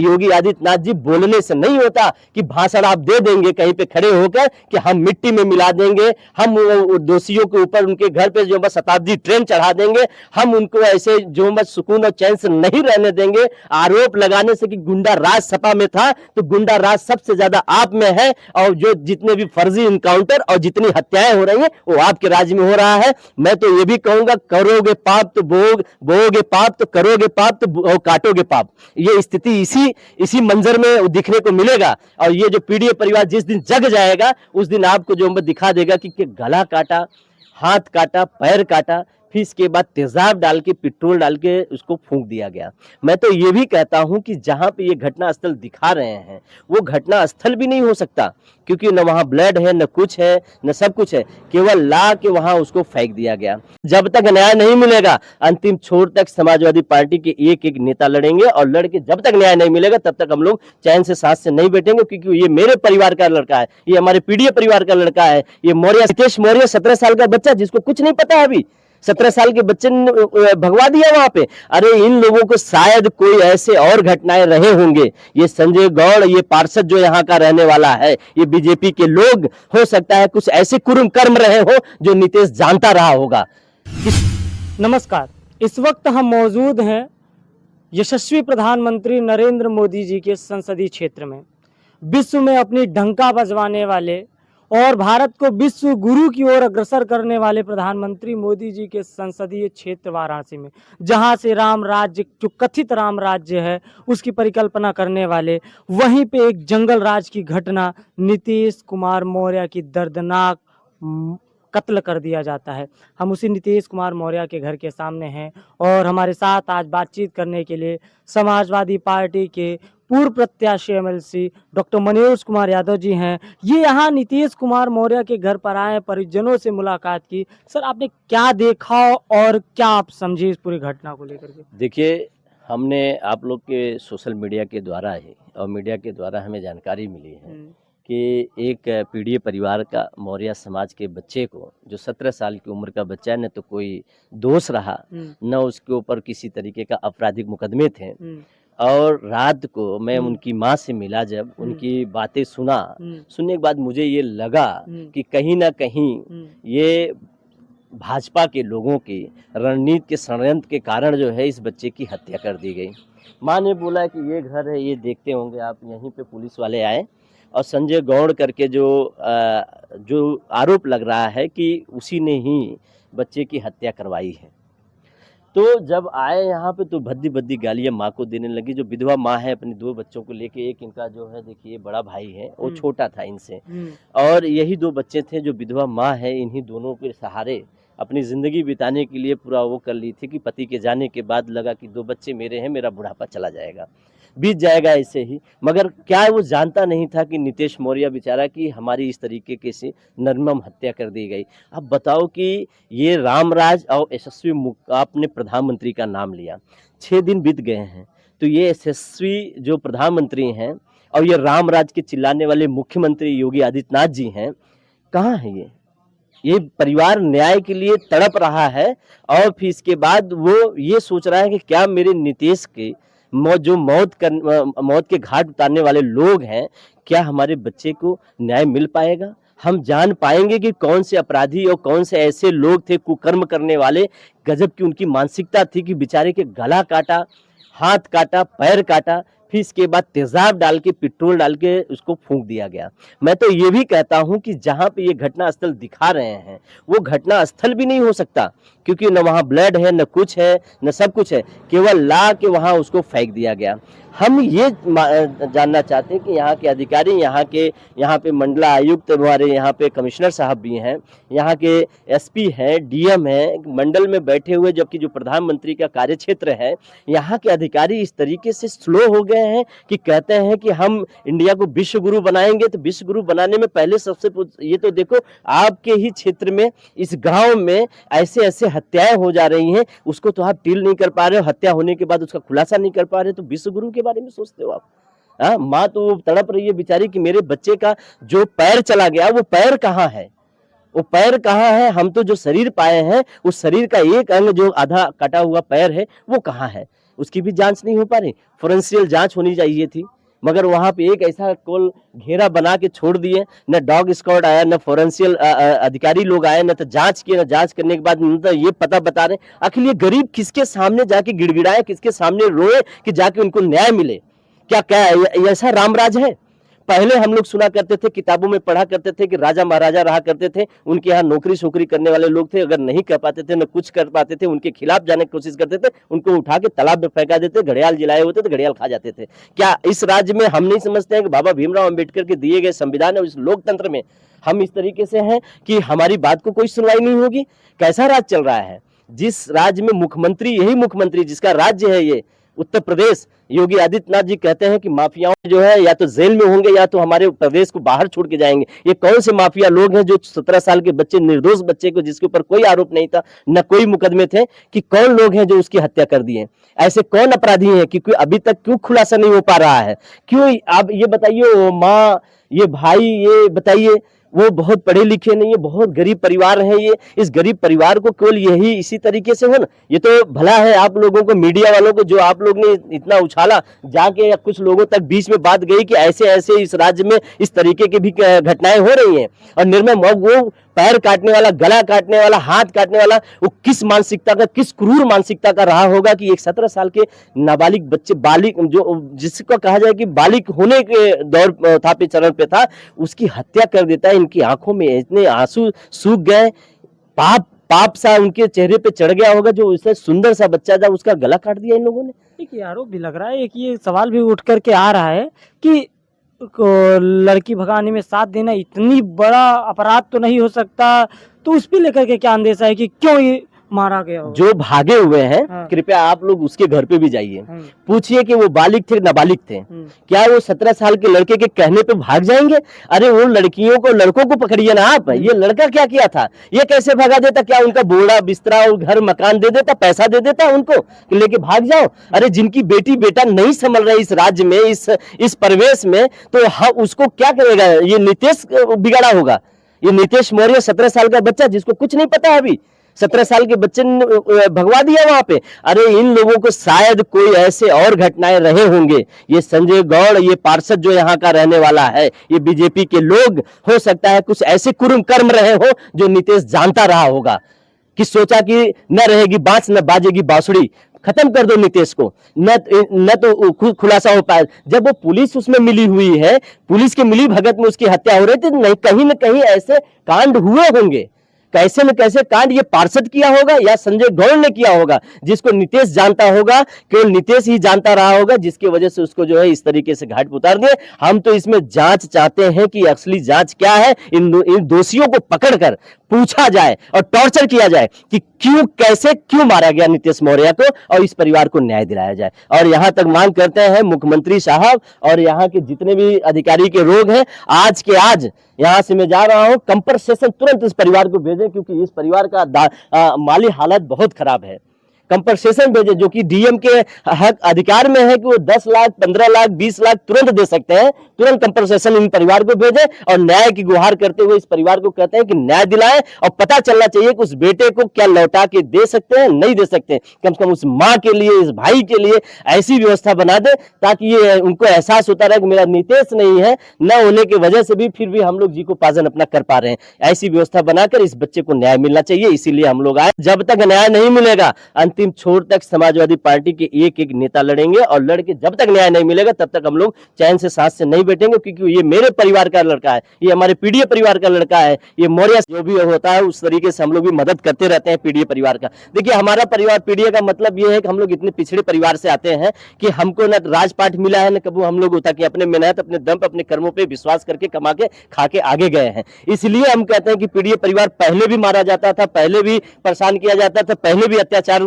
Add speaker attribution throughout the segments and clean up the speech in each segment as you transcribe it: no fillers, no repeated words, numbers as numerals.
Speaker 1: योगी आदित्यनाथ जी बोलने से नहीं होता कि भाषण आप दे देंगे कहीं पे खड़े होकर कि हम मिट्टी में मिला देंगे, हम दोषियों के ऊपर उनके घर पे जो बस शताब्दी ट्रेन चढ़ा देंगे, हम उनको ऐसे जो बस सुकून और चैन से नहीं रहने देंगे। आरोप लगाने से कि गुंडा राज सपा में था, तो गुंडा राज सबसे ज्यादा आप में है, और जो जितने भी फर्जी इनकाउंटर और जितनी हत्याएं हो रही हैं वो आपके राज्य में हो रहा है। मैं तो ये भी कहूंगा, करोगे पाप तो बोओगे पाप, तो करोगे पाप तो काटोगे पाप। ये स्थिति इसी मंजर में दिखने को मिलेगा। और ये जो पीडीए परिवार जिस दिन जग जाएगा उस दिन आपको जो दिखा देगा कि गला काटा, हाथ काटा, पैर काटा, फिर इसके बाद तेजाब डाल के, पेट्रोल डाल के उसको फूंक दिया गया। मैं तो ये भी कहता हूं कि जहां पे ये घटना स्थल दिखा रहे हैं वो घटना स्थल भी नहीं हो सकता, क्योंकि न वहां ब्लड है, न कुछ है, न सब कुछ है, केवल ला के वहां उसको फेंक दिया गया। जब तक न्याय नहीं मिलेगा अंतिम छोर तक समाजवादी पार्टी के एक एक नेता लड़ेंगे, और लड़के जब तक न्याय नहीं मिलेगा तब तक हम लोग चैन से सांस से नहीं बैठेंगे, क्योंकि ये मेरे परिवार का लड़का है, ये हमारे पीडीए परिवार का लड़का है। ये मौर्य, नितेश मौर्य 17 साल का बच्चा जिसको कुछ नहीं पता है, अभी 17 साल के बच्चे ने भगवा दिया वहां पे। अरे इन लोगों को शायद कोई ऐसे और घटनाएं रहे होंगे। ये संजय गौड़, ये पार्षद जो यहाँ का रहने वाला है, ये बीजेपी के लोग, हो सकता है कुछ ऐसे कुर्म कर्म रहे हो जो नितेश जानता रहा होगा।
Speaker 2: नमस्कार, इस वक्त हम मौजूद हैं यशस्वी प्रधानमंत्री नरेंद्र मोदी जी के संसदीय क्षेत्र में। विश्व में अपनी डंका बजवाने वाले और भारत को विश्व गुरु की ओर अग्रसर करने वाले प्रधानमंत्री मोदी जी के संसदीय क्षेत्र वाराणसी में, जहां से राम राज्य, जो कथित राम राज्य है, उसकी परिकल्पना करने वाले, वहीं पे एक जंगल राज की घटना, नीतीश कुमार मौर्य की दर्दनाक कत्ल कर दिया जाता है। हम उसी नीतीश कुमार मौर्य के घर के सामने हैं और हमारे साथ आज बातचीत करने के लिए समाजवादी पार्टी के पूर्व प्रत्याशी एमएलसी डॉक्टर मनोज कुमार यादव जी हैं। ये यहाँ नीतीश कुमार मौर्य के घर पर आए, परिजनों से मुलाकात की। सर, आपने क्या देखा और क्या आप समझे इस पूरी घटना को लेकर के?
Speaker 1: देखिए, हमने आप लोग के सोशल मीडिया के द्वारा ही और मीडिया के द्वारा हमें जानकारी मिली है कि एक पीडीए परिवार का मौर्य समाज के बच्चे को, जो 17 साल की उम्र का बच्चा है, न तो कोई दोष रहा, न उसके ऊपर किसी तरीके का आपराधिक मुकदमे थे। और रात को मैं उनकी माँ से मिला, जब उनकी बातें सुनने के बाद मुझे ये लगा कि कहीं ना कहीं ये भाजपा के लोगों की रणनीति के षड्यंत्र के कारण जो है इस बच्चे की हत्या कर दी गई। माँ ने बोला कि ये घर है, ये देखते होंगे आप, यहीं पे पुलिस वाले आए और संजय गौड़ करके जो आरोप लग रहा है कि उसी ने ही बच्चे की हत्या करवाई है। तो जब आए यहाँ पे तो भद्दी भद्दी गालियाँ माँ को देने लगी। जो विधवा माँ है अपने 2 बच्चों को लेके, एक इनका जो है देखिए बड़ा भाई है, वो छोटा था इनसे, और यही 2 बच्चे थे। जो विधवा माँ है, इन्हीं दोनों के सहारे अपनी ज़िंदगी बिताने के लिए पूरा वो कर ली थी कि पति के जाने के बाद लगा कि 2 बच्चे मेरे हैं, मेरा बुढ़ापा चला जाएगा, बीत जाएगा ऐसे ही। मगर क्या वो जानता नहीं था कि नीतीश मौर्य बेचारा की हमारी इस तरीके के से निर्मम हत्या कर दी गई। अब बताओ कि ये रामराज और यशस्वी आपने प्रधानमंत्री का नाम लिया, 6 दिन बीत गए हैं, तो ये यशस्वी जो प्रधानमंत्री हैं और ये रामराज के चिल्लाने वाले मुख्यमंत्री योगी आदित्यनाथ जी हैं, कहाँ है ये परिवार न्याय के लिए तड़प रहा है। और फिर इसके बाद वो ये सोच रहा है कि क्या मेरे नीतीश के जो मौत के घाट उतारने वाले लोग हैं, क्या हमारे बच्चे को न्याय मिल पाएगा? हम जान पाएंगे कि कौन से अपराधी और कौन से ऐसे लोग थे कुकर्म करने वाले। गजब की उनकी मानसिकता थी कि बेचारे के गला काटा, हाथ काटा, पैर काटा, फिर इसके बाद तेजाब डाल के, पेट्रोल डाल के उसको फूंक दिया गया। मैं तो ये भी कहता हूं कि जहां पे ये घटना स्थल दिखा रहे हैं वो घटना स्थल भी नहीं हो सकता, क्योंकि न वहां ब्लड है, न कुछ है, न सब कुछ है, केवल ला के वहां उसको फेंक दिया गया। हम ये जानना चाहते हैं कि यहाँ के अधिकारी, यहाँ पे मंडला आयुक्त, हमारे यहाँ पे कमिश्नर साहब भी हैं, यहाँ के एसपी हैं, डीएम हैं, मंडल में बैठे हुए, जबकि जो प्रधानमंत्री का कार्यक्षेत्र है, यहाँ के अधिकारी इस तरीके से स्लो हो गए हैं कि कहते हैं कि हम इंडिया को विश्व गुरु बनाएंगे। तो विश्व गुरु बनाने में पहले सबसे ये तो देखो, आपके ही क्षेत्र में, इस गाँव में ऐसे ऐसे हत्याएं हो जा रही हैं, उसको तो आप डील नहीं कर पा रहे हो, हत्या होने के बाद उसका खुलासा नहीं कर पा रहे, तो विश्व गुरु के बारे में सोचते हो आप? हाँ, माँ तो तड़प रही है बेचारी कि मेरे बच्चे का जो पैर चला गया, वो पैर कहाँ है, वो पैर कहाँ है? हम तो जो शरीर पाए हैं, उस शरीर का एक अंग जो आधा कटा हुआ पैर है, वो कहाँ है? उसकी भी जांच नहीं हो पा रही। फोरेंसियल जांच होनी चाहिए थी, मगर वहां पे एक ऐसा कोल घेरा बना के छोड़ दिए, न डॉग स्क्वाड आया, न फोरेंसियल अधिकारी लोग आए, न तो जांच किए, न जांच करने के बाद न तो ये पता बता रहे आखिर ये गरीब किसके सामने जाके गिड़गिड़ाए, किसके सामने रोए कि जाके उनको न्याय मिले। क्या क्या ऐसा रामराज है? पहले हम लोग सुना करते थे, किताबों में पढ़ा करते थे कि राजा महाराजा रहा करते थे, उनके यहाँ नौकरी शोकरी करने वाले लोग थे, अगर नहीं कर पाते थे, न कुछ कर पाते थे, उनके खिलाफ जाने की कोशिश करते थे, उनको उठा के तालाब में फेंका देते, घड़ियाल जिलाए होते थे, घड़ियाल खा जाते थे। क्या इस राज्य में हम नहीं समझते हैं कि बाबा भीमराव अंबेडकर के दिए गए संविधान और इस लोकतंत्र में हम इस तरीके से हैं कि हमारी बात को कोई सुनवाई नहीं होगी? कैसा राज चल रहा है? जिस राज्य में मुख्यमंत्री, यही मुख्यमंत्री जिसका राज्य है ये उत्तर प्रदेश, योगी आदित्यनाथ जी कहते हैं कि माफियाओं जो है या तो जेल में होंगे या तो हमारे प्रदेश को बाहर छोड़ के जाएंगे। ये कौन से माफिया लोग हैं जो 17 साल के बच्चे, निर्दोष बच्चे को, जिसके ऊपर कोई आरोप नहीं था, न कोई मुकदमे थे, कि कौन लोग हैं जो उसकी हत्या कर दिए? ऐसे कौन अपराधी हैं कि अभी तक क्यों खुलासा नहीं हो पा रहा है? क्यों? आप ये बताइए, माँ, ये भाई, ये बताइए, वो बहुत पढ़े लिखे नहीं है, बहुत गरीब परिवार है ये। इस गरीब परिवार को केवल यही इसी तरीके से हो ना? ये तो भला है आप लोगों को, मीडिया वालों को, जो आप लोग ने इतना उछाला जाके, या कुछ लोगों तक बीच में बात गई कि ऐसे ऐसे इस राज्य में इस तरीके की भी घटनाएं हो रही हैं। और निर्मय मौत, वो पैर काटने वाला, गला काटने वाला, हाथ काटने वाला, वो किस मानसिकता का, किस क्रूर मानसिकता का रहा होगा कि एक 17 साल के नाबालिग बच्चे, बालिग, जो जिसको कहा जाए कि बालिग होने के दौर था, पे चरण पे था, उसकी हत्या कर देता है। इनकी आंखों में इतने आंसू सूख गए, पाप सा उनके चेहरे पे चढ़ गया होगा। जो उससे सुंदर सा बच्चा था, उसका गला काट दिया इन लोगों ने।
Speaker 2: एक आरोप भी लग रहा है, एक ये सवाल भी उठ करके आ रहा है कि लड़की भगाने में साथ देना इतनी बड़ा अपराध तो नहीं हो सकता, तो उस पे लेकर के क्या अंदेशा है कि क्यों ये मारा गया हो?
Speaker 1: जो भागे हुए हैं,
Speaker 2: हाँ।
Speaker 1: कृपया आप लोग उसके घर पे भी जाइए, पूछिए कि वो बालिग थे, नाबालिग थे। क्या वो 17 साल के लड़के के कहने पे भाग जाएंगे? अरे वो लड़कियों को, लड़कों को पकड़िए ना आप। ये लड़का क्या किया था? ये कैसे भगा देता? क्या उनका बोरा बिस्तरा और घर मकान दे देता, पैसा दे देता उनको कि लेके भाग जाओ? अरे जिनकी बेटी बेटा नहीं संभल रहे इस राज्य में, इस परिवेश में, तो उसको क्या करेगा? ये नीतीश बिगाड़ा होगा। ये नीतीश मौर्य 17 साल का बच्चा, जिसको कुछ नहीं पता अभी, 17 साल के बच्चे ने भगवा दिया वहां पे। अरे इन लोगों को शायद कोई ऐसे और घटनाएं रहे होंगे। ये संजय गौड़, ये पार्षद जो यहाँ का रहने वाला है, ये बीजेपी के लोग, हो सकता है कुछ ऐसे कुर्म कर्म रहे हो जो नीतीश जानता रहा होगा, कि सोचा कि न रहेगी बांस न बाजेगी बांसुरी, खत्म कर दो नीतीश को, न तो खुलासा हो पाए। जब वो पुलिस उसमें मिली हुई है, पुलिस के मिली भगत में उसकी हत्या हो रही थी, नहीं कहीं न कहीं ऐसे कांड हुए होंगे। कैसे न कैसे कांड ये पार्षद किया होगा या संजय गौड़ ने किया होगा, जिसको नीतीश जानता होगा, केवल नीतीश ही जानता रहा होगा, जिसकी वजह से उसको जो है इस तरीके से घाट उतार दिए। हम तो इसमें जांच चाहते हैं कि असली जांच क्या है, इन दोषियों को पकड़कर पूछा जाए और टॉर्चर किया जाए कि क्यों मारा गया नीतीश मौर्य को, और इस परिवार को न्याय दिलाया जाए। और यहां तक मांग करते हैं मुख्यमंत्री साहब और यहाँ के जितने भी अधिकारी के लोग हैं, आज के आज यहां से मैं जा रहा हूं, कंपनसेशन तुरंत इस परिवार को भेजें, क्योंकि इस परिवार का माली हालत बहुत खराब है। कंपनसेशन भेजे, जो कि डीएम के हक अधिकार में है कि वो 10 लाख, 15 लाख, 20 लाख तुरंत दे सकते हैं। तुरंत कंपनसेशन इन परिवार को भेजे और न्याय की गुहार करते हुए इस परिवार को कहते हैं कि न्याय दिलाएं, और पता चलना चाहिए कि उस बेटे को क्या लौटा के दे सकते हैं, नहीं दे सकते। कम से कम उस माँ के लिए, इस भाई के लिए ऐसी व्यवस्था बना दे ताकि ये उनको एहसास होता रहे कि मेरा नीतीश नहीं है, न होने की वजह से भी फिर भी हम लोग जी को पाजन अपना कर पा रहे हैं। ऐसी व्यवस्था बनाकर इस बच्चे को न्याय मिलना चाहिए, इसीलिए हम लोग आए। जब तक न्याय नहीं मिलेगा, अंतिम छोर तक समाजवादी पार्टी के एक एक नेता लड़ेंगे, और लड़के जब तक न्याय नहीं मिलेगा तब तक हम लोग चैन से सांस से नहीं बैठेंगे, क्योंकि ये मेरे परिवार का लड़का है, ये हमारे पीडीए परिवार का लड़का है। ये मौर्य जो भी होता है उस तरीके से हम लोग भी मदद करते रहते हैं पीडीए परिवार का। देखिए हमारा परिवार पीडीए का मतलब ये है कि हम लोग इतने पिछड़े परिवार से आते हैं कि हमको न राजपाट मिला है, न कभी हम लोग होता कि अपने मेहनत, अपने दम पर, अपने कर्मों पे विश्वास करके कमा के खा के आगे गए हैं। इसलिए हम कहते हैं कि पीडीए परिवार पहले भी मारा जाता था, पहले भी परेशान किया जाता था, पहले भी अत्याचार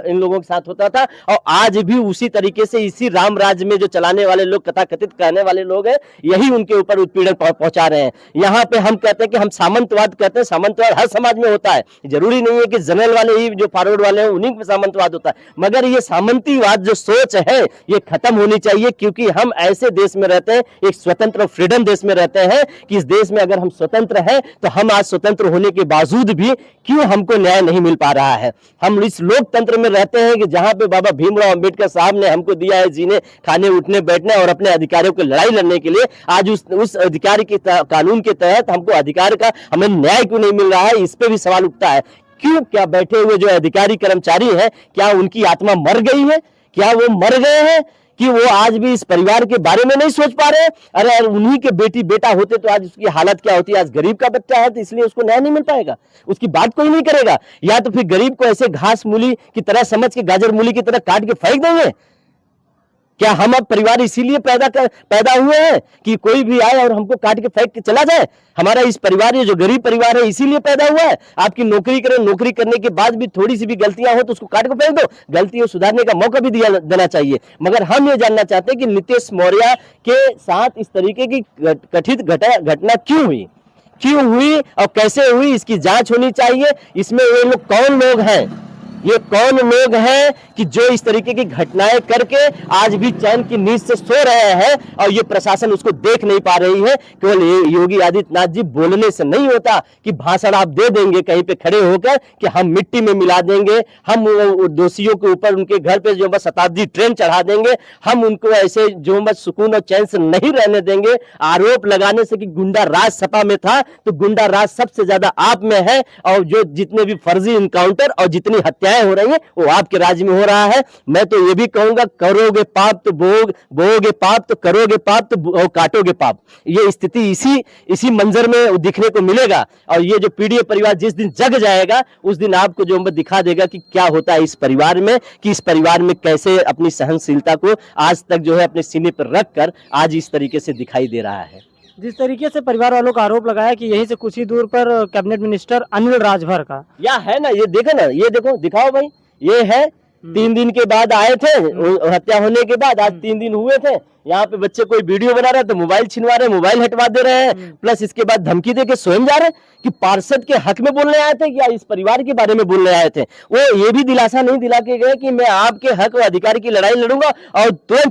Speaker 1: इन लोगों के साथ होता था, और आज भी उसी तरीके से इसी राम राज्य में जो चलाने वाले लोग, कथाकथित कहने वाले लोग हैं, यही उनके ऊपर उत्पीड़न पहुंचा रहे हैं। यहाँ पे हम कहते हैं कि हम सामंतवाद कहते हैं, सामंतवाद हर समाज में होता है, जरूरी नहीं है कि जनरल वाले ही जो फॉरवर्ड वाले हैं उन्हीं में सामंतवाद होता है, मगर ये सामंतीवाद जो सोच है ये खत्म होनी चाहिए, क्योंकि हम ऐसे देश में रहते हैं, एक स्वतंत्र और फ्रीडम देश में रहते हैं, कि इस देश में अगर हम स्वतंत्र हैं तो हम आज स्वतंत्र होने के बावजूद भी क्यों हमको न्याय नहीं मिल पा रहा है। हम इस लोकतंत्र लोकतंत्र में रहते हैं कि जहां पे बाबा भीमराव अंबेडकर साहब ने हमको दिया है जीने, खाने, उठने, बैठने और अपने अधिकारों की लड़ाई लड़ने के लिए, आज उस अधिकार के कानून के तहत हमको अधिकार का हमें न्याय क्यों नहीं मिल रहा है? इस पे भी सवाल उठता है। क्यों? क्या बैठे हुए जो अधिकारी कर्मचारी हैं, क्या उनकी आत्मा मर गई है? क्या वो मर गए हैं कि वो आज भी इस परिवार के बारे में नहीं सोच पा रहे हैं? अरे उन्हीं के बेटी बेटा होते तो आज उसकी हालत क्या होती? आज गरीब का बच्चा है तो इसलिए उसको न्याय नहीं मिल पाएगा, उसकी बात कोई नहीं करेगा, या तो फिर गरीब को ऐसे घास मूली की तरह समझ के, गाजर मूली की तरह काट के फेंक देंगे? क्या हम अब परिवार इसीलिए पैदा हुए हैं कि कोई भी आए और हमको काट के फेंक के चला जाए? हमारा इस परिवार, ये जो गरीब परिवार है, इसीलिए पैदा हुआ है। आपकी नौकरी करें, नौकरी करने के बाद भी थोड़ी सी भी गलतियां हो तो उसको काट के फेंक दो, गलतियों सुधारने का मौका भी देना चाहिए। मगर हम ये जानना चाहते हैं कि नीतीश मौर्य के साथ इस तरीके की कथित घटना क्यों हुई और कैसे हुई, इसकी जांच होनी चाहिए। इसमें ये लोग कौन लोग हैं, ये कौन लोग हैं कि जो इस तरीके की घटनाएं करके आज भी चैन की नींद से सो रहे हैं और ये प्रशासन उसको देख नहीं पा रही है। केवल योगी आदित्यनाथ जी बोलने से नहीं होता कि भाषण आप दे देंगे कहीं पे खड़े होकर कि हम मिट्टी में मिला देंगे, हम दोषियों के ऊपर उनके घर पे जो बस शताब्दी ट्रेन चढ़ा देंगे, हम उनको ऐसे जो बस सुकून और चैन से नहीं रहने देंगे। आरोप लगाने से कि गुंडा राज सपा में था, तो गुंडा राज सबसे ज्यादा आप में है, और जो जितने भी फर्जी इनकाउंटर और जितनी हत्याएं हो रही है वो आपके राज्य में हो रहा है। मैं तो ये भी कहूंगा, करोगे पाप तो बोओगे पाप, तो करोगे पाप तो काटोगे पाप। ये स्थिति इसी मंजर में दिखने को मिलेगा। और ये जो पीडीए परिवार जिस दिन जग जाएगा उस दिन आपको जो दिखा देगा कि क्या होता है इस परिवार में, कि इस परिवार में कैसे अपनी सहनशीलता को आज तक जो है अपने सीने पर रखकर आज इस तरीके से दिखाई दे रहा है।
Speaker 2: जिस तरीके से परिवार वालों का आरोप लगाया कि यहीं से कुछ ही दूर पर कैबिनेट मिनिस्टर अनिल राजभर का,
Speaker 1: या है ना, ये देखो ना, ये देखो, दिखाओ भाई, ये है 3 दिन के बाद आए थे, हत्या होने के बाद आज 3 दिन हुए थे। यहाँ पे बच्चे कोई वीडियो बना रहे हैं तो मोबाइल छिनवा रहे हैं, मोबाइल हटवा दे रहे हैं, प्लस इसके बाद धमकी दे के स्वयं जा रहे हैं कि पार्षद के हक में बोलने आए थे या इस परिवार के बारे में बोलने आए थे। वो ये भी दिलासा नहीं दिला के गए कि मैं आपके हक और अधिकार की लड़ाई लड़ूंगा और तुरंत